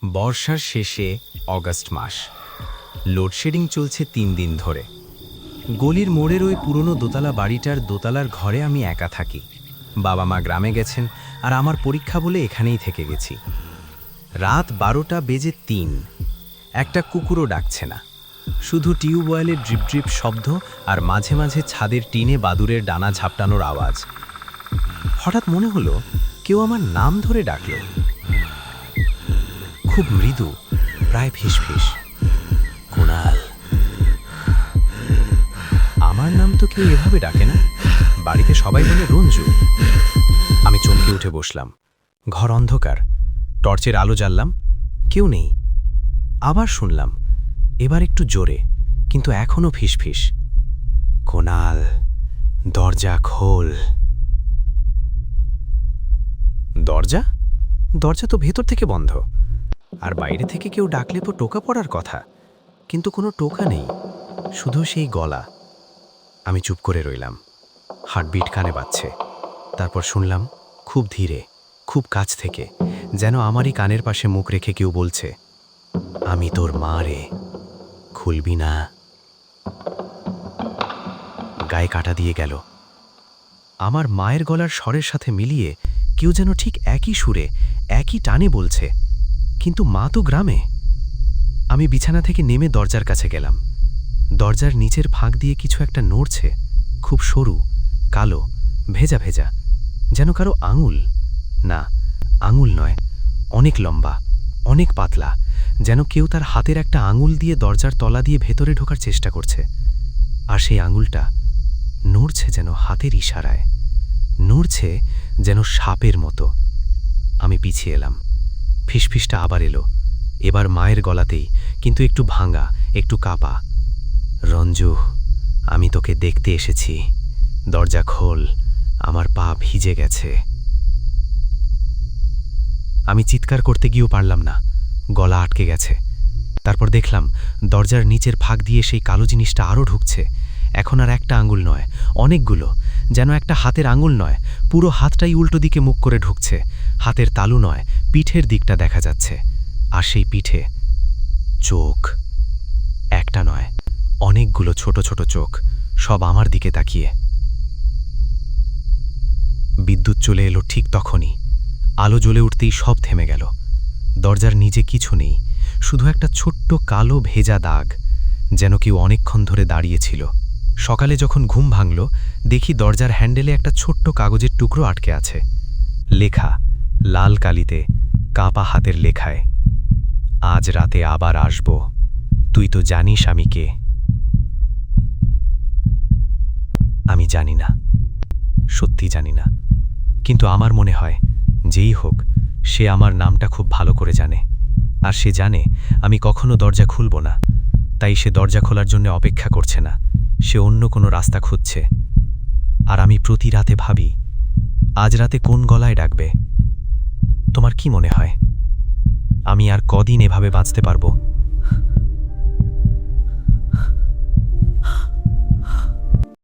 বর্ষার শেষে অগাস্ট মাস। লোডশেডিং চলছে ৩ দিন ধরে। গলির মোড়ের ওই পুরনো দোতলা বাড়িটার দোতলার ঘরে আমি একা থাকি। বাবা মা গ্রামে গেছেন আর আমার পরীক্ষা বলে এখানেই থেকে গেছি। রাত 12টা বেজে 3। একটা কুকুরও ডাকছে না, শুধু টিউবওয়েলের ড্রিপ ড্রিপ শব্দ আর মাঝে মাঝে ছাদের টিনে বাদুরের ডানা ঝাপটানোর আওয়াজ। হঠাৎ মনে হলো কেউ আমার নাম ধরে ডাকল, খুব মৃদু, প্রায় ফিসফিস। কুণাল। আমার নাম তো কেউ এভাবে ডাকে না, বাড়িতে সবাই বলে রঞ্জু। আমি চমকে উঠে বসলাম। ঘর অন্ধকার, টর্চের আলো জ্বাললাম, কেউ নেই। আবার শুনলাম, এবার একটু জোরে, কিন্তু এখনো ফিসফিস। কুণাল, দরজা খোল। দরজা দরজা তো ভেতর থেকে বন্ধ, আর বাইরে থেকে কেউ ডাকলে তো টোকা পড়ার কথা, কিন্তু কোনো টোকা নেই, শুধু সেই গলা। আমি চুপ করে রইলাম, হার্টবিট কানে বাজছে। তারপর শুনলাম খুব ধীরে, খুব কাছ থেকে, যেন আমারই কানের পাশে মুখ রেখে কেউ বলছে, আমি তোর মা রে, খুলবি না? গায়ে কাটা দিয়ে গেল। আমার মায়ের গলার স্বরের সাথে মিলিয়ে কেউ যেন ঠিক একই সুরে, একই টানে বলছে, কিন্তু মা তো গ্রামে। আমি বিছানা থেকে নেমে দরজার কাছে গেলাম। দরজার নিচের ফাঁক দিয়ে কিছু একটা নড়ছে, খুব সরু, কালো, ভেজা ভেজা, যেন কারো আঙুল। না, আঙুল নয়, অনেক লম্বা, অনেক পাতলা, যেন কেউ তার হাতের একটা আঙুল দিয়ে দরজার তলা দিয়ে ভেতরে ঢোকার চেষ্টা করছে। আর সেই আঙুলটা নড়ছে যেন হাতের ইশারায়, নড়ছে যেন সাপের মতো। আমি পিছিয়ে এলাম। ফিসফিসটা আবার এলো, এবার মায়ের গলাতেই, কিন্তু একটু ভাঙা, একটু কাপা। রঞ্জু, আমি তোকে দেখতে এসেছি, দরজা খোল, আমার পা ভিজে গেছে। আমি চিৎকার করতে গিয়েও পারলাম না, গলা আটকে গেছে। তারপর দেখলাম দরজার নিচের ফাঁক দিয়ে সেই কালো জিনিসটা আরও ঢুকছে। এখন আর একটা আঙুল নয়, অনেকগুলো, যেন একটা হাতের আঙুল নয়, পুরো হাতটাই উল্টো দিকে মুখ করে ঢুকছে। হাতের তালু নয়, পিঠের দিকটা দেখা যাচ্ছে। আর সেই পিঠে চোখ, একটা নয়, অনেকগুলো ছোট ছোট চোখ, সব আমার দিকে তাকিয়ে। বিদ্যুৎ চলে এলো ঠিক তখনই। আলো জ্বলে উঠতেই সব থেমে গেল। দরজার নিচে কিছু নেই, শুধু একটা ছোট্ট কালো ভেজা দাগ, যেন কেউ অনেকক্ষণ ধরে দাঁড়িয়েছিল। সকালে যখন ঘুম ভাঙল, দেখি দরজার হ্যান্ডেলে একটা ছোট্ট কাগজের টুকরো আটকে আছে। লেখা লাল কালিতে, কাঁপা হাতের লেখায়, আজ রাতে আবার আসব, তুই তো জানিস আমি কে। আমি জানি না, সত্যি জানি না, কিন্তু আমার মনে হয় যেই হোক, সে আমার নামটা খুব ভালো করে জানে। আর সে জানে আমি কখনো দরজা খুলব না, তাই সে দরজা খোলার জন্য অপেক্ষা করছে না, সে অন্য কোনো রাস্তা খুঁজছে। আর আমি প্রতি রাতে ভাবি, আজ রাতে কোন গলায় ডাকবে? তোমার কি মনে হয়, আমি আর কদিন এভাবে বাঁচতে পারবো?